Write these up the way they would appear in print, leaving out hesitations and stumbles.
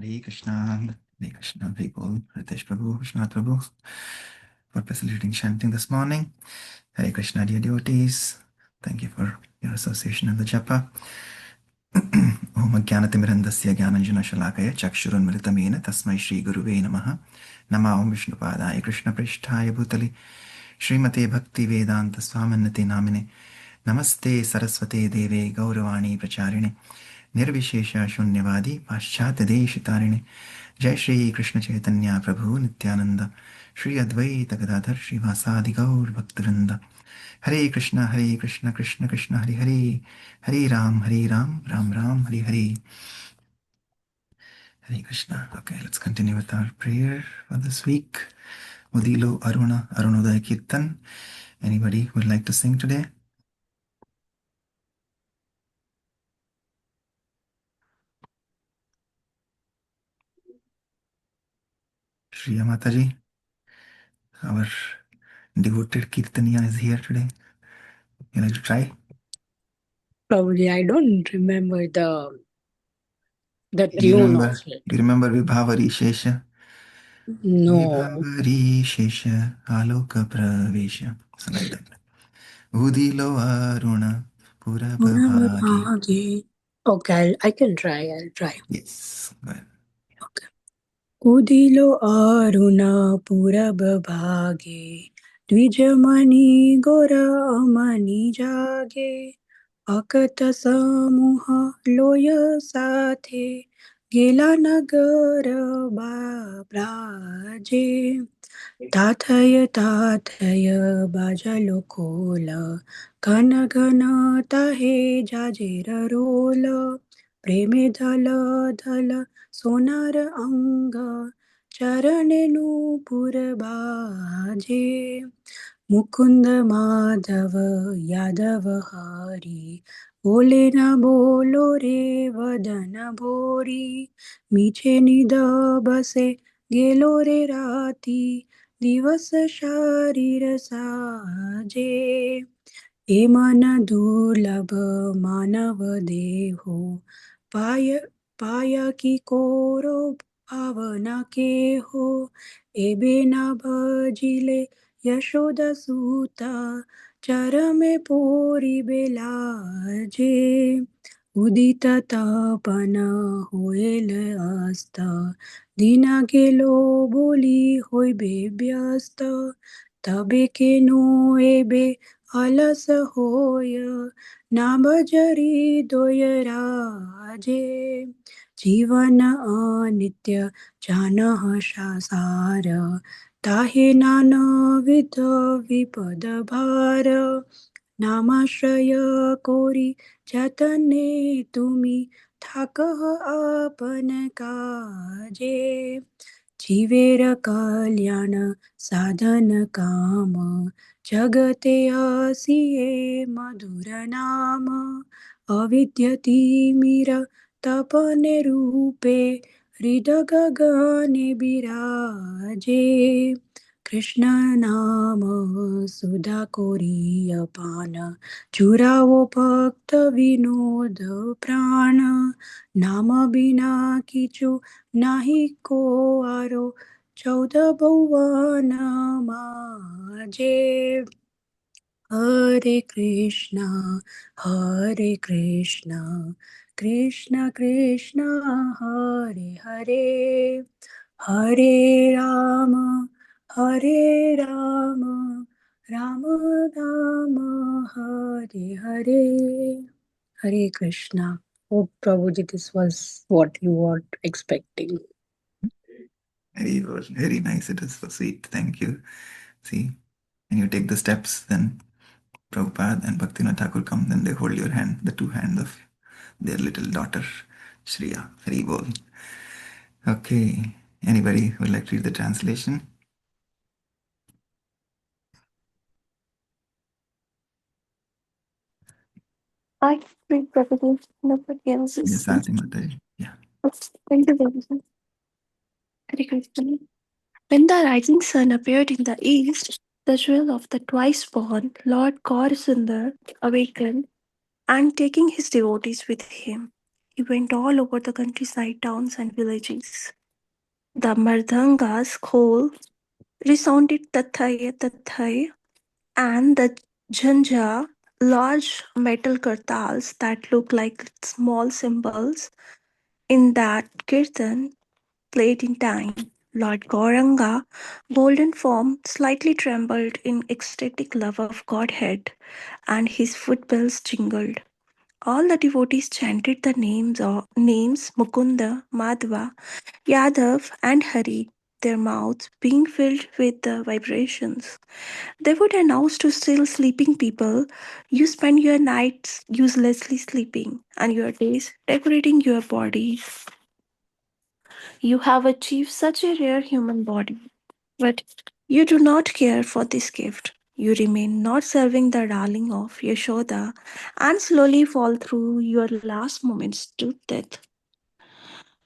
Hare Krishna, Hare Bol, Ritesh Prabhu, Vishwanath Prabhu, for facilitating chanting this morning. Hare Krishna, dear devotees. Thank you for your association in the Japa. Om Jnanatimirandasya Jnananjana Shalakaya Chakshurunmritamena Tasmai Shri Guruve Namaha Nama Om Vishnupadaya Krishna Prishtaya Bhutali Srimate Bhakti Vedanta Swaminati Namine Namaste Saraswate Deve Gauravani Pracharine Nirvishesha Shunyavadi Paschatya Deshitarini Jai Shri Krishna Chaitanya Prabhu Nityananda Shri Advaita Gadadhar Shri Vasadi Gaur Bhaktivinoda Hare Krishna, Krishna Krishna, Hare Hare, Hare Ram, Ram Ram, Hare Hare. Hare Krishna. Okay, let's continue with our prayer for this week. Udilo Aruna, Arunodaya Kirtan. Anybody would like to sing today? Shri Mataji, our devoted Kirtaniya is here today. You like to try? Probably I don't remember the tune of it. Do you remember Vibhavari Shesha? No. Vibhavari Shesha Aloka Pravesha. So like that. Udilo Aruna Purabhavagi. Okay, I can try. I'll try. Yes, go ahead. Okay. Udilo Aruna Purabhavage Dvijamani Gora Amani Jage Akata Samuha Loya Sathe Gela Nagara Babraje Tathaya bajalo kola Ghana ghana tahe jajera rola Preme dhala dhala sonar anga Charane nupur baje Mukund Madhav Yadav Hari Bole na bolo re vadana bhori Miche nida base gelo re rati Divas sharir saje E mana durlabh manav deho Paya ki koro bhavana ke ho Ebe na bhajile Yashoda Suta Charame Pori Belaje Udita Tapana Hoel Asta Dina Gelo Boli Hoi Bebyasta Tabe ke no ebe alas hoya Nabajari doya raje Jivana anitya janah shasara ताहे नानाविध विपद भार नामाश्रय कोरी जतने तुमी थाकह आपन काजे जीवेर कल्याण साधन काम जगते आसिए मधुर नाम अविद्यति मीर तपने रूपे हृदय गगने विराजे कृष्ण नाम सुधा कोरिय पान चुरावो भक्त विनोद प्राण नाम बिना किचु नाही को आरो 14 भुवन माजे Hare Krishna, Krishna Krishna, Hare Hare, Hare Rama, Rama Rama, Hare Hare. Hare Krishna. Oh, Prabhuji, this was what you were expecting. Very nice. It is so sweet. Thank you. See, when you take the steps, then Prabhupada and Bhaktivinoda Thakur come, then they hold your hand, the two hands of their little daughter, Shriya. Hari Bol. Okay. Anybody would like to read the translation? I read Prabhupada. Nobody else is. Yes, Aarti Mataji. Yeah. Thank you, Prabhupada. Hare Krishna. When the rising sun appeared in the east, the jewel of the twice born Lord Gaurasundar awakened and taking his devotees with him, He went all over the countryside, towns, and villages. The mardanga's call resounded tathai tathai, and the jhanja, large metal kartals that look like small cymbals in that kirtan, played in time. Lord Gauranga, golden form, slightly trembled in ecstatic love of Godhead, and his footbells jingled. All the devotees chanted the names Mukunda, Madhva, Yadav, and Hari, their mouths being filled with the vibrations. They would announce to still sleeping people, you spend your nights uselessly sleeping and your days decorating your bodies. You have achieved such a rare human body, but you do not care for this gift. You remain not serving the darling of Yashoda and slowly fall through your last moments to death.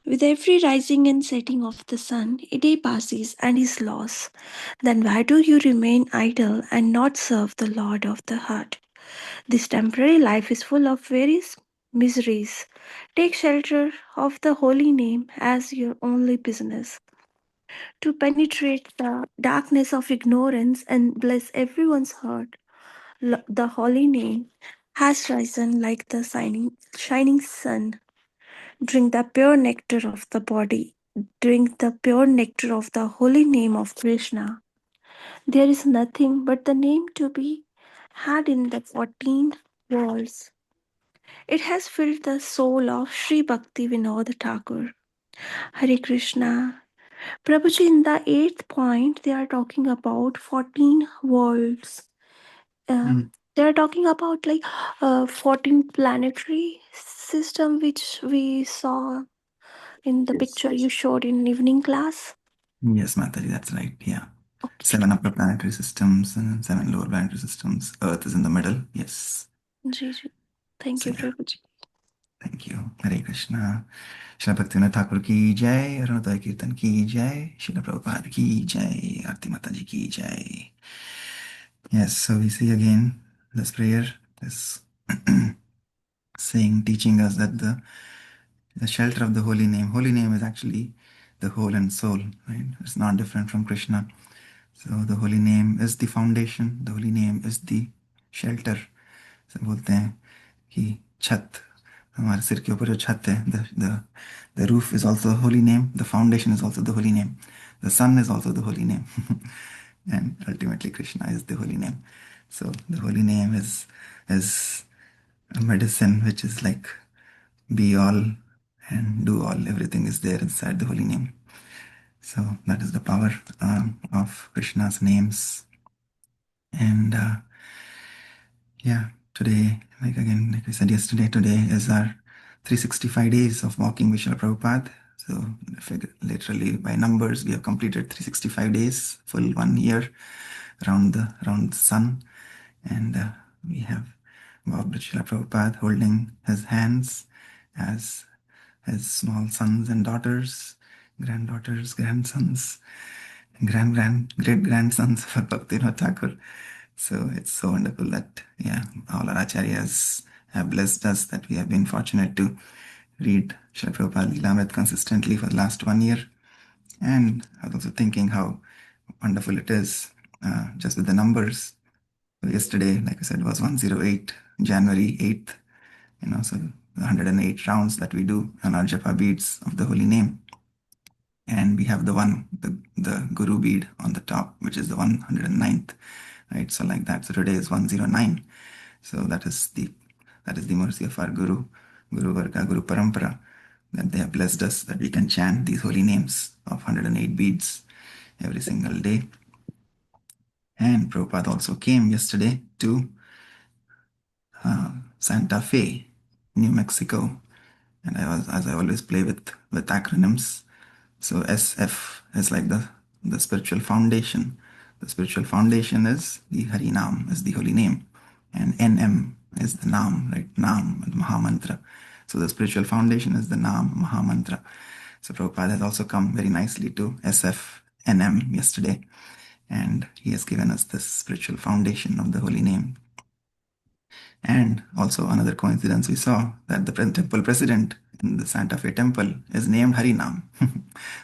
With every rising and setting of the sun, a day passes and is lost. Then why do you remain idle and not serve the Lord of the heart? This temporary life is full of various miseries. Take shelter of the holy name as your only business. To penetrate the darkness of ignorance and bless everyone's heart, the holy name has risen like the shining sun. Drink the pure nectar of the body. Drink the pure nectar of the holy name of Krishna. There is nothing but the name to be had in the 14 worlds. It has filled the soul of Sri Bhakti Vinod Thakur. Hare Krishna. Prabhuji, in the eighth point, they are talking about 14 worlds. They are talking about like 14 planetary system which we saw in the Yes. picture you showed in evening class. Yes, Mataji, that's right. Yeah. Okay. 7 upper planetary systems and 7 lower planetary systems. Earth is in the middle. Yes. Ji, ji. Thank So, you, yeah. Prabhuji. Thank you. Hare Krishna. Shri Bhaktivinoda Thakur ki jai. Arunodaya Kirtan ki jai. Srila Prabhupada ki jai. Aarti Mataji ki jai. Yes, so we see again this prayer, this saying, teaching us that the shelter of the holy name is actually the whole and soul, right? It's not different from Krishna. So the holy name is the foundation, the holy name is the shelter. So बोलते हैं कि छत, हमारे सिर के ऊपर जो छत है, the roof is also the holy name, the foundation is also the holy name, the sun is also the holy name, and ultimately Krishna is the holy name. So the holy name is a medicine which is like be all and do all. Everything is there inside the holy name. So that is the power of Krishna's names. And yeah, today, like I said yesterday, today is our 365 days of walking with Srila Prabhupada. So literally by numbers, we have completed 365 days, full 1 year around the sun. And we have walked with Srila Prabhupada holding his hands as his small sons and daughters, granddaughters, grandsons, great grandsons of Bhaktivinoda Thakur. So it's so wonderful that, yeah, all our acharyas have blessed us that we have been fortunate to read Srila Prabhupada Lilamrta consistently for the last 1 year. And I was also thinking how wonderful it is just with the numbers. So yesterday, like I said, was 108, January 8th, so 108 rounds that we do on our Japa beads of the holy name. And we have the Guru bead on the top, which is the 109th, right? So like that. So today is 109. So that is the mercy of our Guru Varga, Guru Parampara, that they have blessed us that we can chant these holy names of 108 beads every single day. And Prabhupada also came yesterday to Santa Fe, New Mexico. And as I always play with acronyms, so SF is like the spiritual foundation. The spiritual foundation is the Harinam, is the holy name. And NM is the Nam, right? Nam, and Mahamantra. So the spiritual foundation is the Nam, Mahamantra. So Prabhupada has also come very nicely to SF, NM yesterday. And he has given us this spiritual foundation of the holy name. And also another coincidence, we saw that the temple president in the Santa Fe temple is named Harinam.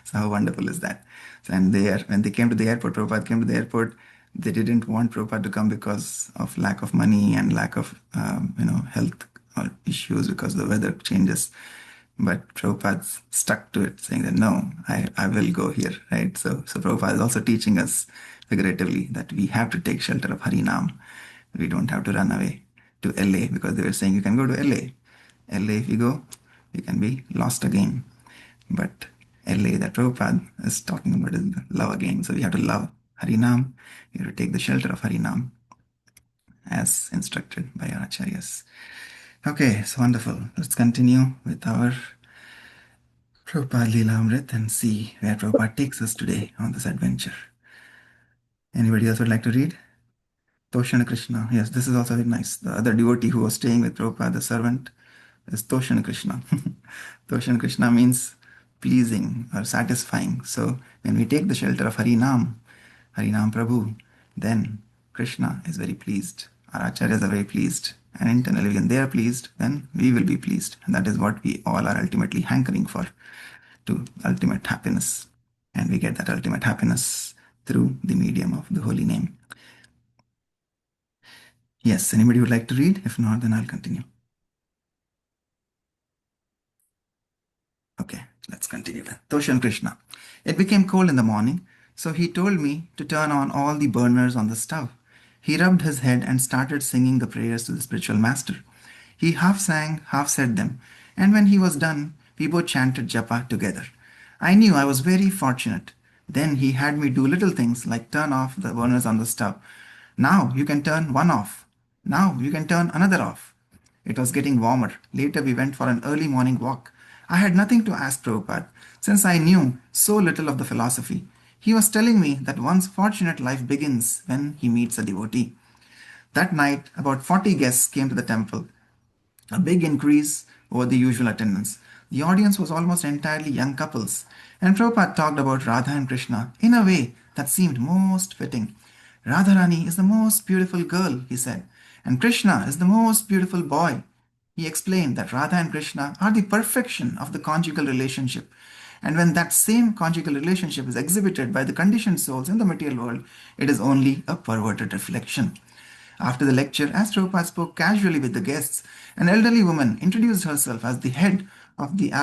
So how wonderful is that? So, and when they came to the airport, Prabhupada came to the airport, they didn't want Prabhupada to come because of lack of money and lack of health or issues because the weather changes. But Prabhupada stuck to it, saying that no, I will go here, right? So Prabhupada is also teaching us figuratively that we have to take shelter of Harinam. We don't have to run away to LA because they were saying you can go to LA. LA, if you go, you can be lost again. But LA that Prabhupada is talking about is love again. So we have to love Harinam. We have to take the shelter of Harinam as instructed by our acharyas. Okay, so wonderful. Let's continue with our Prabhupada Lilamrta and see where Prabhupada takes us today on this adventure. Anybody else would like to read? Toshana Krishna. Yes, this is also very nice. The other devotee who was staying with Prabhupada, the servant, is Toshana Krishna. Toshana Krishna means pleasing or satisfying. So when we take the shelter of Harinam, Harinam Prabhu, then Krishna is very pleased. Our acharyas are very pleased. And internally, when they are pleased, then we will be pleased. And that is what we all are ultimately hankering for, to ultimate happiness. And we get that ultimate happiness through the medium of the holy name. Yes, anybody would like to read? If not, then I'll continue. Okay, let's continue then. Toshan Krishna. It became cold in the morning, so he told me to turn on all the burners on the stove. He rubbed his head and started singing the prayers to the spiritual master. He half sang, half said them, and when he was done, we both chanted Japa together. I knew I was very fortunate. Then he had me do little things like turn off the burners on the stove. Now you can turn one off. Now you can turn another off. It was getting warmer. Later we went for an early morning walk. I had nothing to ask Prabhupada, since I knew so little of the philosophy. He was telling me that one's fortunate life begins when he meets a devotee. That night, about 40 guests came to the temple, a big increase over the usual attendance. The audience was almost entirely young couples, and Prabhupada talked about Radha and Krishna in a way that seemed most fitting. Radharani is the most beautiful girl, he said, and Krishna is the most beautiful boy. He explained that Radha and Krishna are the perfection of the conjugal relationship. And when that same conjugal relationship is exhibited by the conditioned souls in the material world, it is only a perverted reflection. After the lecture, as Prabhupada spoke casually with the guests, an elderly woman introduced herself as the head of the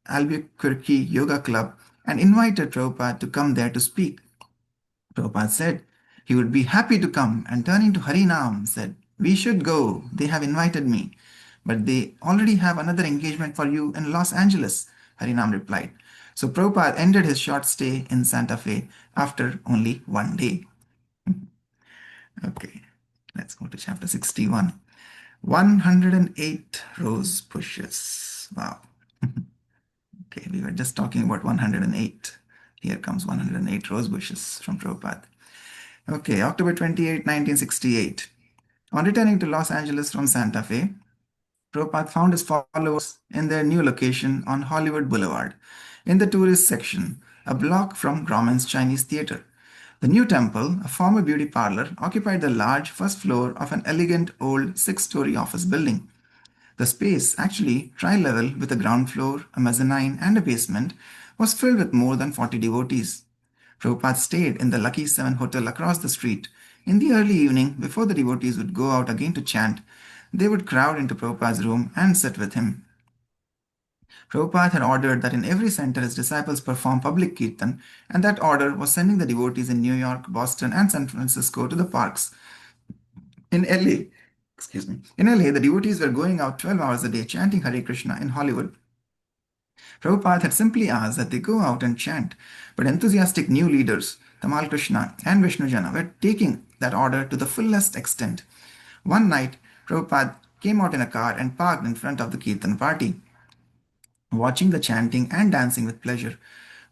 Albuquerque Yoga Club and invited Prabhupada to come there to speak. Prabhupada said he would be happy to come, and turning to Harinam said, "We should go. They have invited me. But they already have another engagement for you in Los Angeles," Harinam replied. So Prabhupada ended his short stay in Santa Fe after only one day. Okay, let's go to chapter 61. 108 rose bushes. Wow. Okay, we were just talking about 108. Here comes 108 rose bushes from Prabhupada. Okay, October 28, 1968. On returning to Los Angeles from Santa Fe, Prabhupada found his followers in their new location on Hollywood Boulevard, in the tourist section, a block from Grauman's Chinese Theater. The new temple, a former beauty parlor, occupied the large first floor of an elegant old six-story office building. The space, actually tri-level with a ground floor, a mezzanine, and a basement, was filled with more than 40 devotees. Prabhupada stayed in the Lucky 7 Hotel across the street. In the early evening, before the devotees would go out again to chant, they would crowd into Prabhupada's room and sit with him. Prabhupada had ordered that in every center his disciples perform public kirtan, and that order was sending the devotees in New York, Boston, and San Francisco to the parks. In LA, in LA, the devotees were going out 12 hours a day chanting Hare Krishna in Hollywood. Prabhupada had simply asked that they go out and chant, but enthusiastic new leaders, Tamal Krishna and Vishnujana, were taking that order to the fullest extent. One night, Prabhupada came out in a car and parked in front of the Kirtan party, watching the chanting and dancing with pleasure.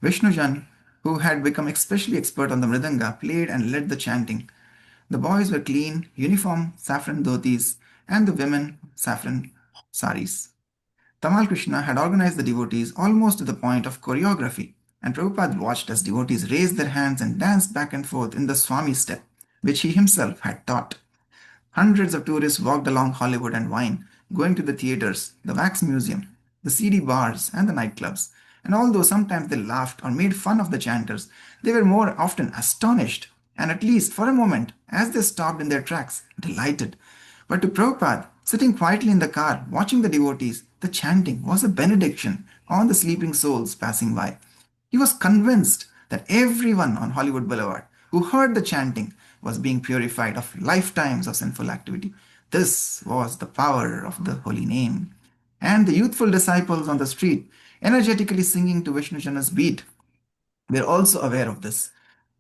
Vishnujan, who had become especially expert on the mridanga, played and led the chanting. The boys were clean, uniform saffron dhotis, and the women saffron saris. Tamal Krishna had organized the devotees almost to the point of choreography, and Prabhupada watched as devotees raised their hands and danced back and forth in the Swami step, which he himself had taught. Hundreds of tourists walked along Hollywood and Vine, going to the theaters, the wax museum, the CD bars, and the nightclubs. And although sometimes they laughed or made fun of the chanters, they were more often astonished, and at least for a moment, as they stopped in their tracks, delighted. But to Prabhupada, sitting quietly in the car, watching the devotees, the chanting was a benediction on the sleeping souls passing by. He was convinced that everyone on Hollywood Boulevard who heard the chanting was being purified of lifetimes of sinful activity. This was the power of the holy name. And the youthful disciples on the street, energetically singing to Vishnu Jana's beat, were also aware of this.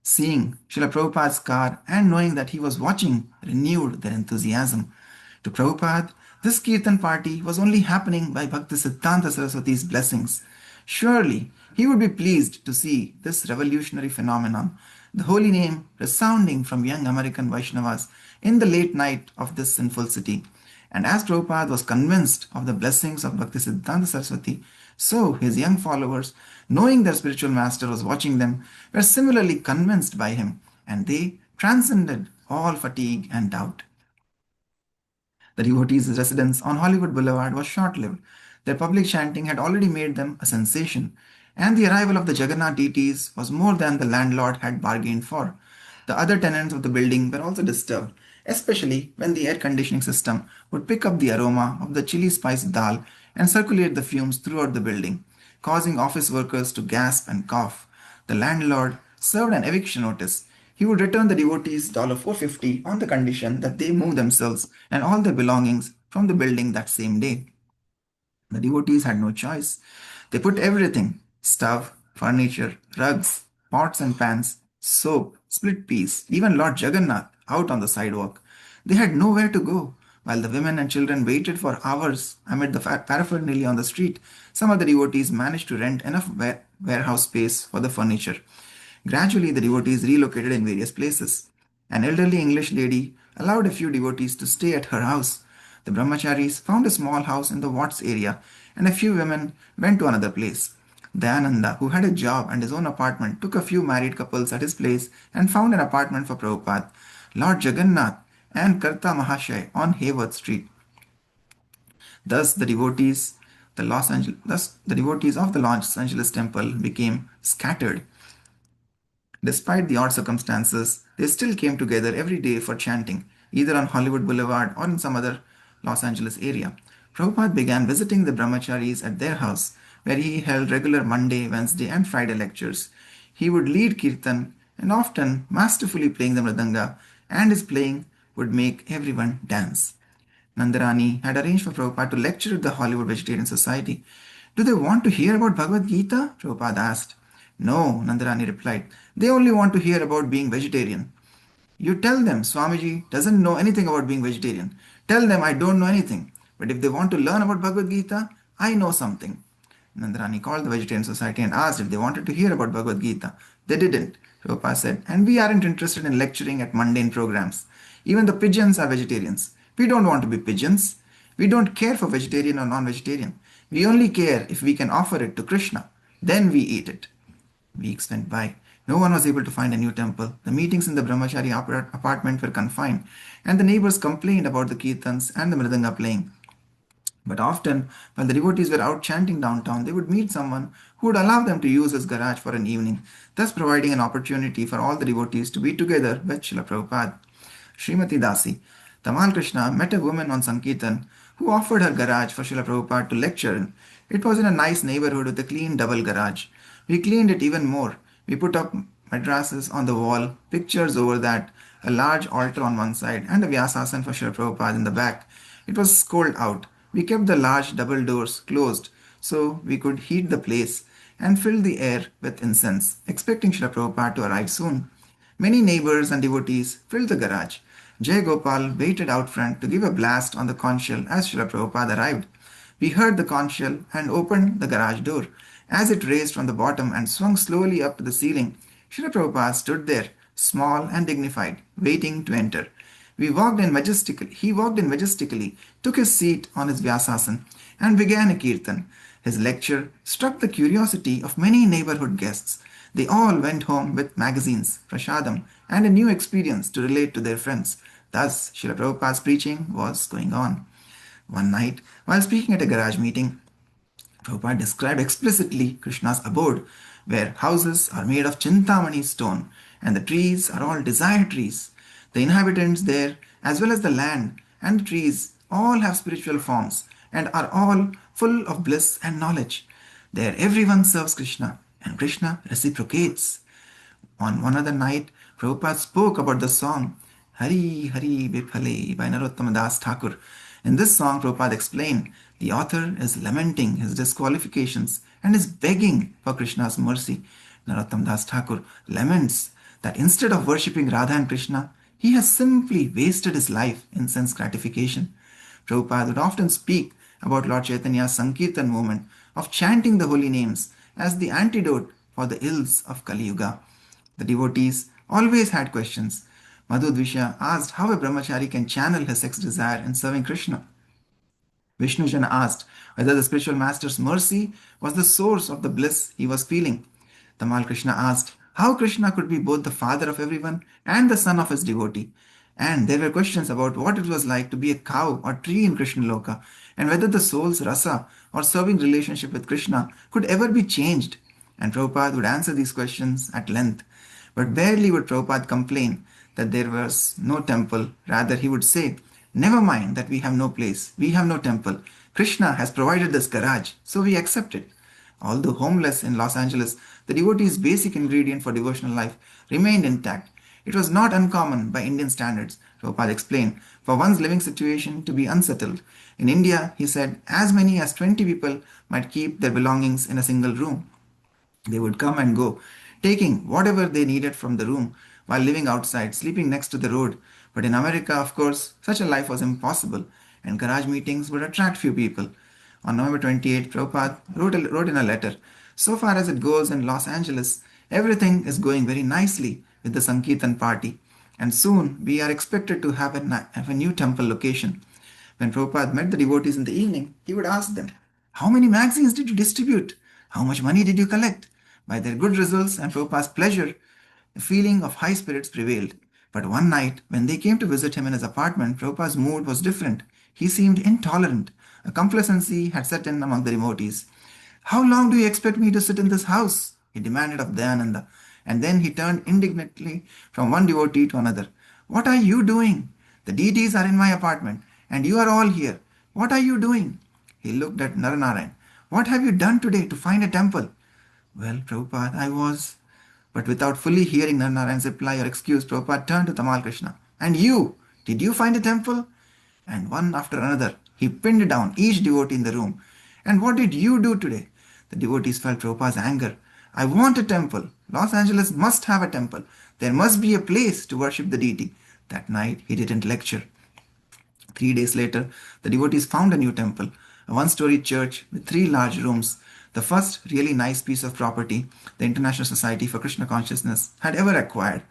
Seeing Srila Prabhupada's car and knowing that he was watching renewed their enthusiasm. To Prabhupada, this Kirtan party was only happening by Bhakti Siddhanta Saraswati's blessings. Surely he would be pleased to see this revolutionary phenomenon, the holy name resounding from young American Vaishnavas in the late night of this sinful city. And as Prabhupada was convinced of the blessings of Bhakti Siddhanta Saraswati, so his young followers, knowing their spiritual master was watching them, were similarly convinced by him, and they transcended all fatigue and doubt. The devotees' residence on Hollywood Boulevard was short lived. Their public chanting had already made them a sensation, and the arrival of the Jagannath deities was more than the landlord had bargained for. The other tenants of the building were also disturbed, especially when the air conditioning system would pick up the aroma of the chili spiced dal and circulate the fumes throughout the building, causing office workers to gasp and cough. The landlord served an eviction notice. He would return the devotees $450 on the condition that they move themselves and all their belongings from the building that same day. The devotees had no choice. They put everything stove, furniture, rugs, pots and pans, soap, split peas, even Lord Jagannath out on the sidewalk. They had nowhere to go. While the women and children waited for hours amid the paraphernalia on the street, some of the devotees managed to rent enough warehouse space for the furniture. Gradually, the devotees relocated in various places. An elderly English lady allowed a few devotees to stay at her house. The brahmacharis found a small house in the Watts area, and a few women went to another place. Dayananda, who had a job and his own apartment, took a few married couples at his place and found an apartment for Prabhupada, Lord Jagannath, and Karta Mahashay on Hayworth Street. Thus, the devotees of the Los Angeles temple became scattered. Despite the odd circumstances, they still came together every day for chanting, either on Hollywood Boulevard or in some other Los Angeles area. Prabhupada began visiting the brahmacharis at their house, where he held regular Monday, Wednesday, and Friday lectures. He would lead kirtan and often masterfully playing the mridanga, and his playing would make everyone dance. Nandarani had arranged for Prabhupada to lecture at the Hollywood Vegetarian Society. Do they want to hear about Bhagavad Gita? Prabhupada asked. No, Nandarani replied. They only want to hear about being vegetarian. You tell them Swamiji doesn't know anything about being vegetarian. Tell them I don't know anything. But if they want to learn about Bhagavad Gita, I know something. Nandarani called the Vegetarian Society and asked if they wanted to hear about Bhagavad Gita. They didn't, Prabhupada said, and we aren't interested in lecturing at mundane programs. Even the pigeons are vegetarians. We don't want to be pigeons. We don't care for vegetarian or non-vegetarian. We only care if we can offer it to Krishna. Then we eat it. Weeks went by. No one was able to find a new temple. The meetings in the brahmachari apartment were confined, and the neighbors complained about the kirtans and the mridanga playing. But often, while the devotees were out chanting downtown, they would meet someone who would allow them to use his garage for an evening, thus providing an opportunity for all the devotees to be together with Srila Prabhupada. Srimati Dasi, Tamal Krishna met a woman on Sankirtan who offered her garage for Srila Prabhupada to lecture in. It was in a nice neighborhood with a clean double garage. We cleaned it even more. We put up madrasas on the wall, pictures over that, a large altar on one side, and a Vyasasan for Srila Prabhupada in the back. It was cold out. We kept the large double doors closed so we could heat the place and fill the air with incense, expecting Srila Prabhupada to arrive soon. Many neighbors and devotees filled the garage. Jai Gopal waited out front to give a blast on the conch shell as Srila Prabhupada arrived. We heard the conch shell and opened the garage door. As it raised from the bottom and swung slowly up to the ceiling, Srila Prabhupada stood there, small and dignified, waiting to enter. He walked in majestically, took his seat on his Vyasasan, and began a kirtan. His lecture struck the curiosity of many neighborhood guests. They all went home with magazines, prasadam, and a new experience to relate to their friends. Thus, Srila Prabhupada's preaching was going on. One night, while speaking at a garage meeting, Prabhupada described explicitly Krishna's abode, where houses are made of Chintamani stone and the trees are all desire trees. The inhabitants there, as well as the land and the trees, all have spiritual forms and are all full of bliss and knowledge. There everyone serves Krishna and Krishna reciprocates. On one other night, Prabhupada spoke about the song Hari Hari Bipale by Narottama Das Thakur. In this song, Prabhupada explained the author is lamenting his disqualifications and is begging for Krishna's mercy. Narottama Das Thakur laments that instead of worshipping Radha and Krishna, he has simply wasted his life in sense gratification. Prabhupada would often speak about Lord Chaitanya's Sankirtan movement of chanting the holy names as the antidote for the ills of Kali Yuga. The devotees always had questions. Madhu Dvisha asked how a brahmachari can channel his sex desire in serving Krishna. Vishnujana asked whether the spiritual master's mercy was the source of the bliss he was feeling. Tamal Krishna asked how Krishna could be both the father of everyone and the son of his devotee. And there were questions about what it was like to be a cow or tree in Krishna Loka, and whether the soul's rasa or serving relationship with Krishna could ever be changed. And Prabhupada would answer these questions at length. But barely would Prabhupada complain that there was no temple. Rather, he would say, never mind that we have no place, we have no temple. Krishna has provided this garage, so we accept it. Although homeless in Los Angeles, the devotee's basic ingredient for devotional life remained intact. It was not uncommon by Indian standards, Prabhupada explained, for one's living situation to be unsettled. In India, he said, as many as 20 people might keep their belongings in a single room. They would come and go, taking whatever they needed from the room while living outside, sleeping next to the road. But in America, of course, such a life was impossible, and garage meetings would attract few people. On November 28, Prabhupada wrote in a letter, so far as it goes in Los Angeles, everything is going very nicely with the Sankirtan party, and soon we are expected to have a new temple location. When Prabhupada met the devotees in the evening, he would ask them, how many magazines did you distribute? How much money did you collect? By their good results and Prabhupada's pleasure, a feeling of high spirits prevailed. But one night, when they came to visit him in his apartment, Prabhupada's mood was different. He seemed intolerant. A complacency had set in among the devotees. How long do you expect me to sit in this house? He demanded of Dayananda. And then he turned indignantly from one devotee to another. What are you doing? The deities are in my apartment, and you are all here. What are you doing? He looked at Naranarayan. What have you done today to find a temple? Well, Prabhupada, I was. But without fully hearing Narnarayan's reply or excuse, Prabhupada turned to Tamal Krishna. And you, did you find a temple? And one after another, he pinned down each devotee in the room. And what did you do today? The devotees felt Prabhupada's anger. I want a temple. Los Angeles must have a temple. There must be a place to worship the deity. That night, he didn't lecture. 3 days later, the devotees found a new temple, a one-story church with 3 large rooms, the first really nice piece of property the International Society for Krishna Consciousness had ever acquired.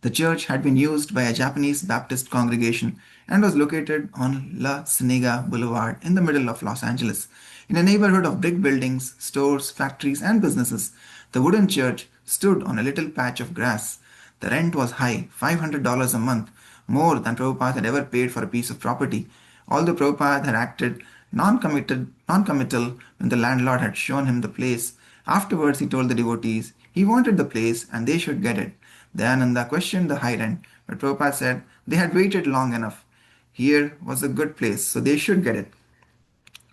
The church had been used by a Japanese Baptist congregation and was located on La Cienega Boulevard in the middle of Los Angeles, in a neighborhood of brick buildings, stores, factories, and businesses. The wooden church stood on a little patch of grass. The rent was high, $500 a month, more than Prabhupada had ever paid for a piece of property. Although Prabhupada had acted non-committal when the landlord had shown him the place, afterwards he told the devotees he wanted the place and they should get it. Dayananda questioned the high rent, but Prabhupada said they had waited long enough. Here was a good place, so they should get it.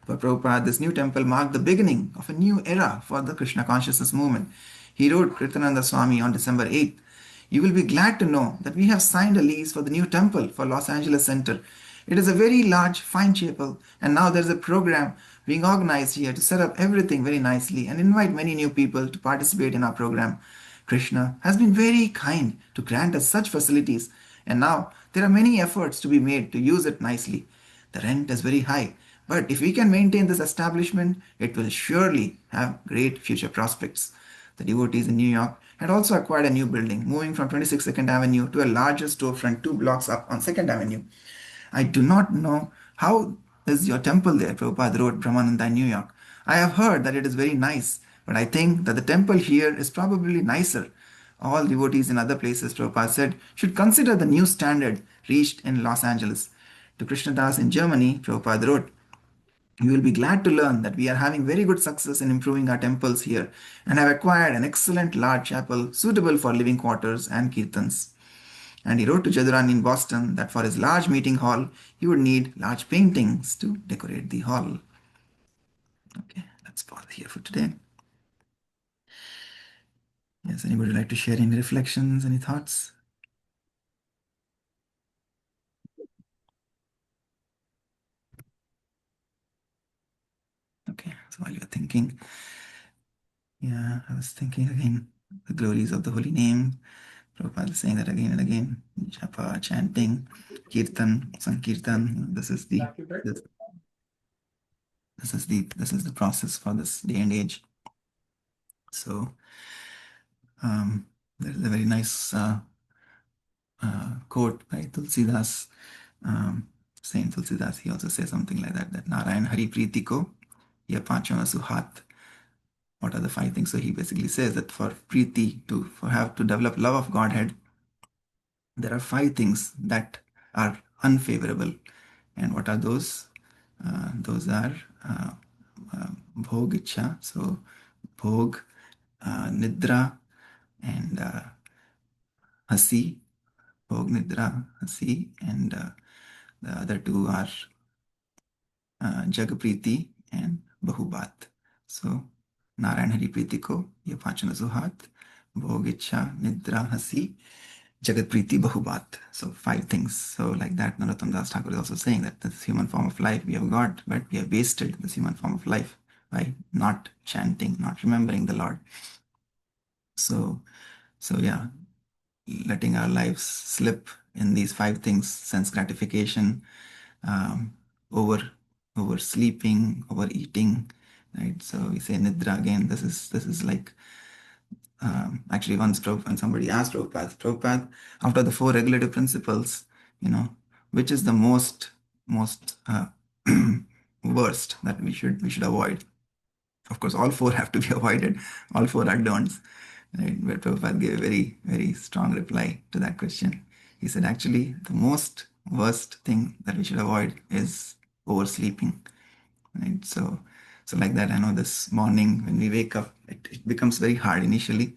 For Prabhupada, this new temple marked the beginning of a new era for the Krishna consciousness movement. He wrote Kritananda Swami on December 8th, you will be glad to know that we have signed a lease for the new temple for Los Angeles Center. It is a very large, fine chapel, and now there is a program being organized here to set up everything very nicely and invite many new people to participate in our program. Krishna has been very kind to grant us such facilities, and now there are many efforts to be made to use it nicely. The rent is very high, but if we can maintain this establishment, it will surely have great future prospects. The devotees in New York had also acquired a new building, moving from 26 Second Avenue to a larger storefront 2 blocks up on 2nd Avenue. I do not know how is your temple there, Prabhupada wrote Brahmananda in New York. I have heard that it is very nice, but I think that the temple here is probably nicer. All devotees in other places, Prabhupada said, should consider the new standard reached in Los Angeles. To Krishna Das in Germany, Prabhupada wrote, "You will be glad to learn that we are having very good success in improving our temples here and have acquired an excellent large chapel suitable for living quarters and kirtans." And he wrote to Jadurani in Boston that for his large meeting hall, he would need large paintings to decorate the hall. Okay, let's pause here for today. Yes, anybody like to share any reflections, any thoughts? Okay, so while you're thinking, yeah, I was thinking again, the glories of the holy name. Prabhupada is saying that again and again. Japa, chanting, kirtan, sankirtan. This is the process for this day and age. So there's a very nice quote by Tulsidas, Saint Tulsidas. He also says something like that Narayan Hari Priti ko ya panchona suhat. What are the five things? So he basically says that for Priti, to develop love of Godhead, there are five things that are unfavorable. And what are those? Those are bhog ichha, so bhog, nidra, and hasi. Bhog, nidra, hasi, and the other two are Jagapriti and Bahubat. So Narayan Hari Priti ko ye panchana suhat, Bhog Ichha, Nidra, Hasi, Jagat Priti, Bahubat. So five things. So like that, Narottam Das Thakur is also saying that this human form of life we have got, but we have wasted this human form of life by not chanting, not remembering the Lord. So yeah, letting our lives slip in these five things: sense gratification, over sleeping, overeating, right? So we say nidra again. This is like actually once when somebody asked Prabhupada, after the four regulative principles, which is the most worst that we should avoid? Of course, all four have to be avoided. All four are don'ts. Right? But Prabhupada gave a very, very strong reply to that question. He said, actually, the most worst thing that we should avoid is oversleeping. Right? So like that, I know this morning when we wake up, it becomes very hard initially.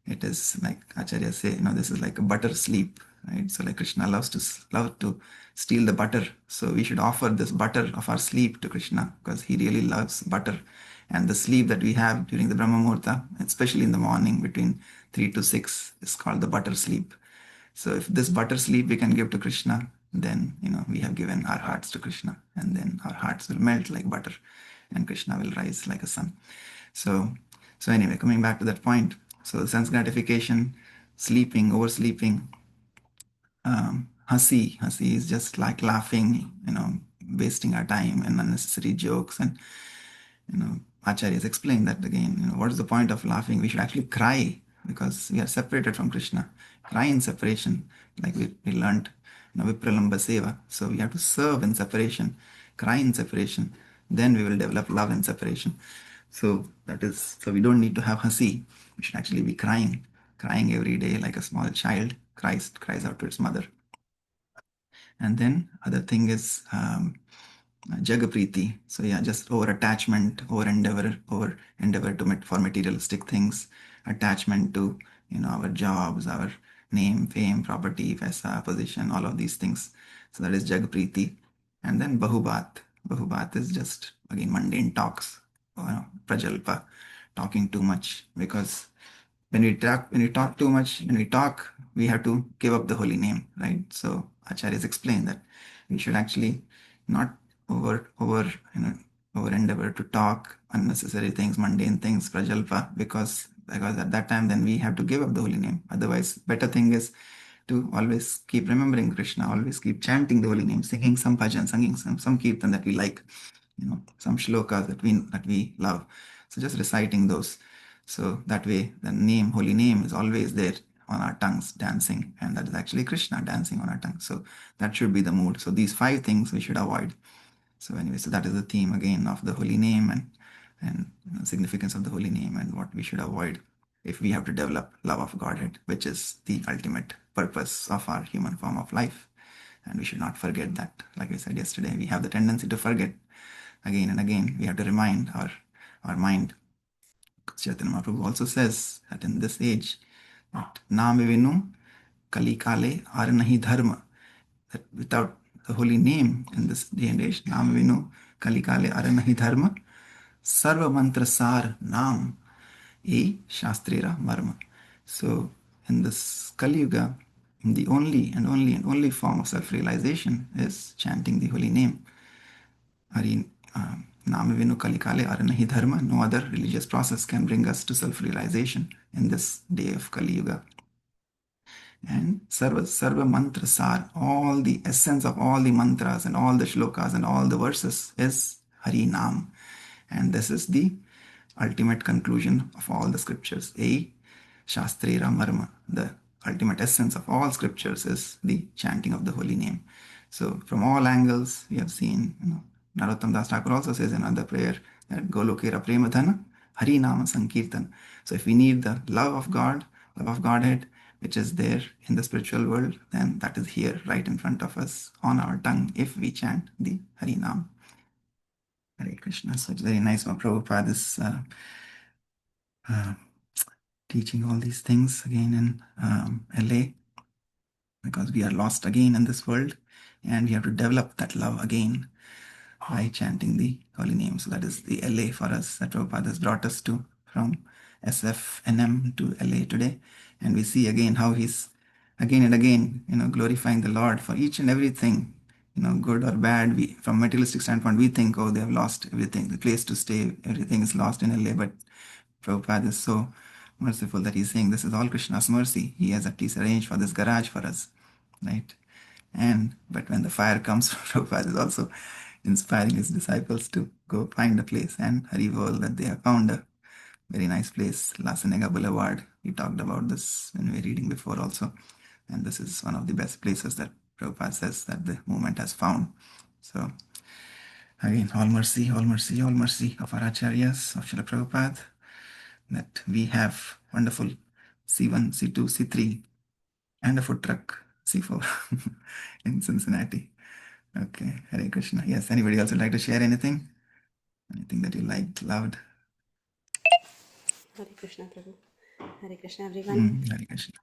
It is like Acharya say, this is like a butter sleep, right? So like Krishna love to steal the butter. So we should offer this butter of our sleep to Krishna because he really loves butter. And the sleep that we have during the Brahma Muhurta, especially in the morning between 3 to 6, is called the butter sleep. So if this butter sleep we can give to Krishna, then we have given our hearts to Krishna, and then our hearts will melt like butter, and Krishna will rise like a sun. So anyway, coming back to that point, so sense gratification, sleeping, oversleeping, hasi is just like laughing, wasting our time and unnecessary jokes, and Acharyas explain that again. What is the point of laughing? We should actually cry because we are separated from Krishna. Cry in separation, like we learned, Vipralamba Seva. So we have to serve in separation, cry in separation. Then we will develop love in separation. So we don't need to have hasi. We should actually be crying every day like a small child cries out to its mother. And then other thing is Jagapriti. So yeah, just over attachment, over endeavor for materialistic things, attachment to our jobs, our name, fame, property, paisa, position, all of these things. So that is Jagapriti. And then Bahubat. Bahubat is just again mundane talks, prajalpa, talking too much, because when we talk too much, we have to give up the holy name, right? So acharyas explain that we should actually not over endeavor to talk unnecessary things, mundane things, prajalpa, because at that time then we have to give up the holy name. Otherwise, better thing is to always keep remembering Krishna, always keep chanting the holy name, singing some bhajan, singing some kirtan that we like, some shlokas that we love. So just reciting those. So that way the holy name is always there on our tongues dancing, and that is actually Krishna dancing on our tongue. So that should be the mood. So these five things we should avoid. So anyway, so that is the theme again of the holy name and significance of the holy name and what we should avoid if we have to develop love of Godhead, which is the ultimate purpose of our human form of life. And we should not forget that. Like I said yesterday, we have the tendency to forget again and again. We have to remind our mind. Chaitanya Mahaprabhu also says that in this age, that Naam Vivinu Kali Kale Ar Nahi Dharma, that without the holy name in this day and age, Naam Vivinu Kali Kale Ar Nahi Dharma, Sarva Mantra Sar Naam E Shastrira Marma. So in this Kali Yuga, the only form of self-realization is chanting the holy name. Hari Naam Vivinu Kali Kale Ar Nahi Dharma. No other religious process can bring us to self-realization in this day of Kali Yuga. And Sarva Mantra Sar, all the essence of all the mantras and all the shlokas and all the verses is Hari Nam. And this is the ultimate conclusion of all the scriptures. A Shastrira Marma, the ultimate essence of all scriptures is the chanting of the holy name. So from all angles, we have seen, Narottam Das Thakur also says in another prayer that Golokera Premadhana, Hari Nama Sankirtan. So if we need the love of God, love of Godhead, which is there in the spiritual world, then that is here right in front of us on our tongue if we chant the Hari Nam. Hare Krishna. So it's very nice when Prabhupada is teaching all these things again in LA, because we are lost again in this world and we have to develop that love again by chanting the holy name. So that is the LA for us that Prabhupada has brought us to, from SFNM to LA today. And we see again how he's again and again, glorifying the Lord for each and everything, good or bad. We, from materialistic standpoint, we think, oh, they have lost everything, the place to stay, everything is lost in LA. But Prabhupada is so merciful that he's saying this is all Krishna's mercy. He has at least arranged for this garage for us, right? But when the fire comes, Prabhupada is also inspiring his disciples to go find a place. And Haribol, that they have found a very nice place, Lasanega Boulevard. We talked about this when we were reading before also. And this is one of the best places that Prabhupada says that the movement has found. So again, all mercy, all mercy, all mercy of our acharyas, of Srila Prabhupada, that we have wonderful C1, C2, C3, and a food truck, C4, in Cincinnati. Okay, Hare Krishna. Yes, anybody else would like to share anything? Anything that you liked, loved? Hare Krishna, Prabhu. Hare Krishna, everyone. Hare Krishna.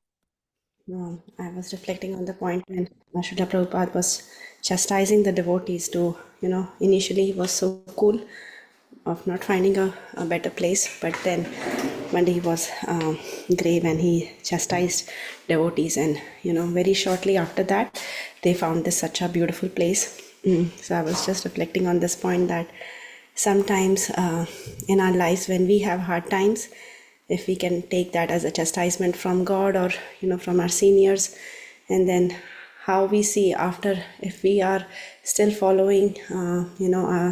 I was reflecting on the point when Srila Prabhupada was chastising the devotees to, initially he was so cool of not finding a better place, but then one day he was grave and he chastised devotees, and very shortly after that they found this such a beautiful place. So I was just reflecting on this point that sometimes in our lives when we have hard times, if we can take that as a chastisement from God or from our seniors, and then how we see after, if we are still following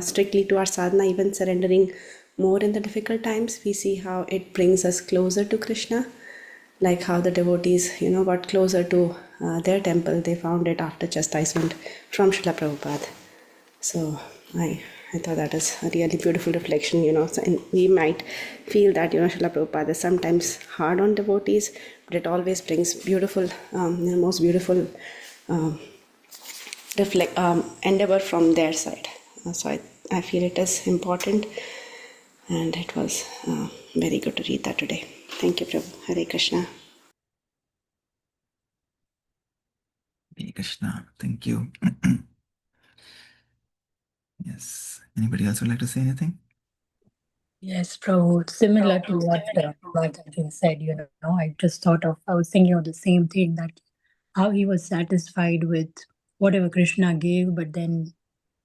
strictly to our sadhana, even surrendering more in the difficult times, we see how it brings us closer to Krishna, like how the devotees got closer to their temple. They found it after chastisement from Srila Prabhupada. So I thought that is a really beautiful reflection, so, and we might feel that, Srila Prabhupada is sometimes hard on devotees, but it always brings beautiful, most beautiful endeavor from their side. So I feel it is important, and it was very good to read that today. Thank you, Prabhu. Hare Krishna. Hare Krishna. Thank you. Yes. Anybody else would like to say anything? Yes, Prabhu, similar to what Bhartaji said, I just I was thinking of the same thing, that how he was satisfied with whatever Krishna gave, but then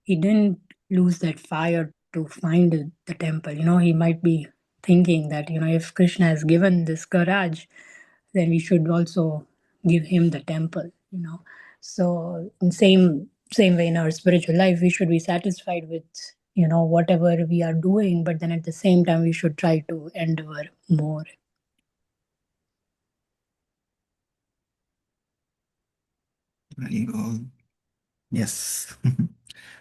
he didn't lose that fire to find the temple. He might be thinking that, if Krishna has given this garage, then we should also give him the temple, So in same way in our spiritual life, we should be satisfied with, whatever we are doing, but then at the same time, we should try to endeavor more. Very good. Yes.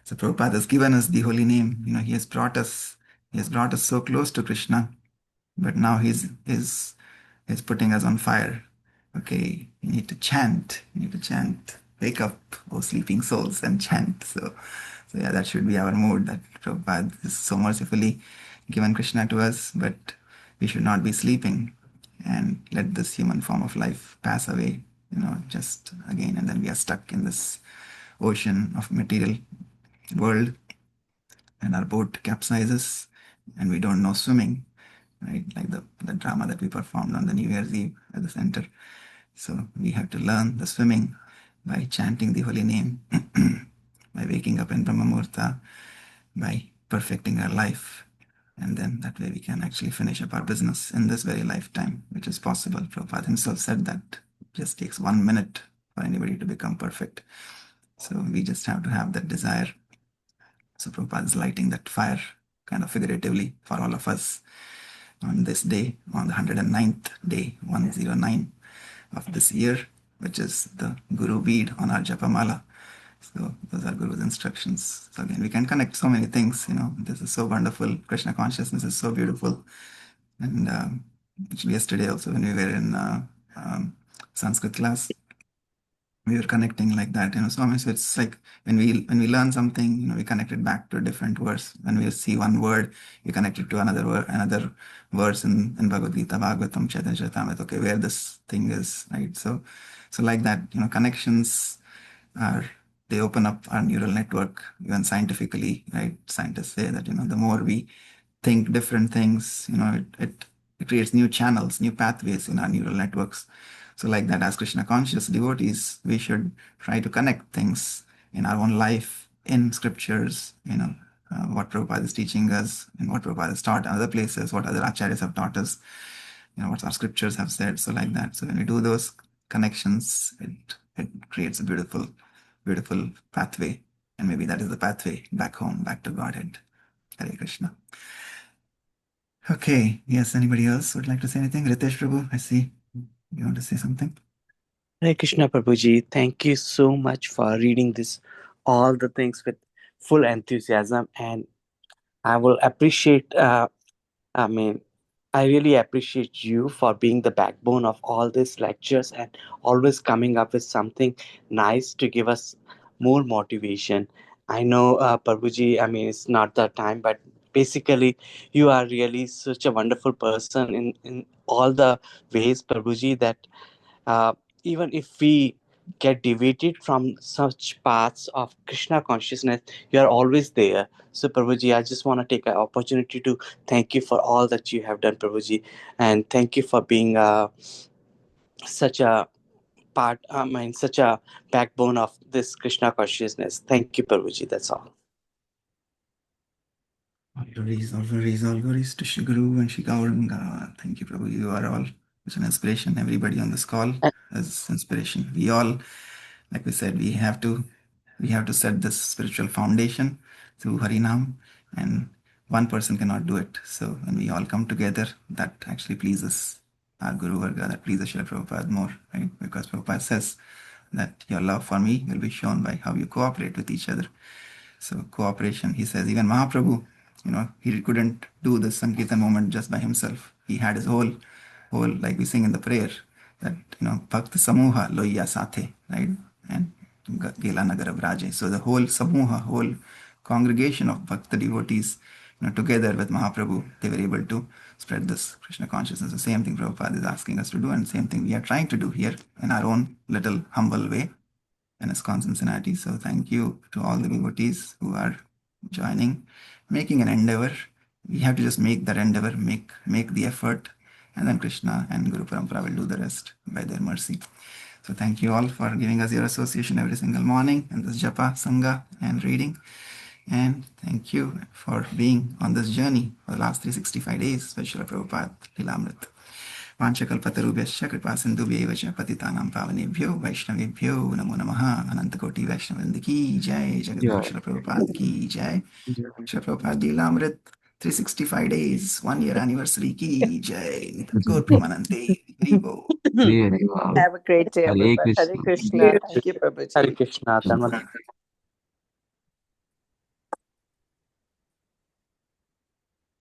So Prabhupada has given us the holy name. He has brought us so close to Krishna, but now he's putting us on fire. Okay, you need to chant. You need to chant wake up, oh sleeping souls, and chant. So yeah, that should be our mood, that Prabhupada is so mercifully given Krishna to us, but we should not be sleeping and let this human form of life pass away, just again, and then we are stuck in this ocean of material world, and our boat capsizes and we don't know swimming, right? Like the drama that we performed on the New Year's Eve at the center. So we have to learn the swimming by chanting the holy name, by waking up in Brahma Muhurta, by perfecting our life. And then that way we can actually finish up our business in this very lifetime, which is possible. Prabhupada himself said that it just takes 1 minute for anybody to become perfect. So we just have to have that desire. So Prabhupada is lighting that fire kind of figuratively for all of us on this day, on the 109th day, 109 of this year, which is the Guru Veed on our Japa Mala. So those are Guru's instructions. So again, we can connect so many things. This is so wonderful. Krishna consciousness is so beautiful. And yesterday also, when we were in Sanskrit class, we were connecting like that. So it's like when we learn something, we connect it back to a different verse. When we see one word, we connect it to another verse in Bhagavad Gita, Bhagavatam, Chaitanya Charitamrita. Okay, where this thing is, right? So like that, connections they open up our neural network, even scientifically, right? Scientists say that, the more we think different things, it creates new channels, new pathways in our neural networks. So like that, as Krishna conscious devotees, we should try to connect things in our own life, in scriptures, what Prabhupada is teaching us, and what Prabhupada has taught in other places, what other acharyas have taught us, what our scriptures have said. So like that. So when we do those connections, it creates a beautiful pathway. And maybe that is the pathway back home, back to Godhead. Hare Krishna. Okay. Yes, anybody else would like to say anything? Ritesh Prabhu, I see you want to say something. Hare Krishna Prabhuji, thank you so much for reading this, all the things with full enthusiasm, and I will appreciate, I really appreciate you for being the backbone of all these lectures and always coming up with something nice to give us more motivation. I know, Prabhuji, it's not the time, but basically, you are really such a wonderful person in all the ways, Prabhuji, that uh, even if we get deviated from such paths of Krishna consciousness, you are always there. So, Prabhuji, I just want to take an opportunity to thank you for all that you have done, Prabhuji, and thank you for being such a such a backbone of this Krishna consciousness. Thank you, Prabhuji. That's all. All glories to Shri Guru and Shri Gauranga. Thank you, Prabhu. You are all such an inspiration. Everybody on this call is inspiration. We all, like we said, we have to set this spiritual foundation through Harinam, and one person cannot do it. So when we all come together, that actually pleases our Guru Varga, that pleases Srila Prabhupada more, right? Because Prabhupada says that your love for me will be shown by how you cooperate with each other. So cooperation, he says, even Mahaprabhu, he couldn't do the Sankirtan moment just by himself. He had his whole, like we sing in the prayer, that, Bhakta Samuha Loya Sathe, right? And Gela Nagara Braje. So the whole Samuha, whole congregation of Bhakta devotees, together with Mahaprabhu, they were able to spread this Krishna consciousness. The same thing Prabhupada is asking us to do, and the same thing we are trying to do here in our own little humble way in ISKCON Cincinnati. So thank you to all the devotees who are joining, making an endeavor. We have to just make that endeavor, make the effort, and then Krishna and Guru Parampara will do the rest by their mercy. So thank you all for giving us your association every single morning in this Japa, Sangha, and reading. And thank you for being on this journey for the last 365 days with Srila Prabhupada Lilamrta. वाञ्छकल्पतरुभ्यश्च कृपासिन्धुभ्यैव च पतितानां पावनेभ्यो वैष्णवेभ्यो नमो नमः। अनंतकोटि वैष्णववृंद की जय। जगद्गुरु श्रील प्रभुपाद की जय। Srila Prabhupada Lilamrita 365 days 1 year anniversary की जय। गौर प्रेमानंदे हरि बोल। Have a great day, Hare everybody. Hare Krishna. Krishna. Thank you, Hare Prabhuji. Krishna.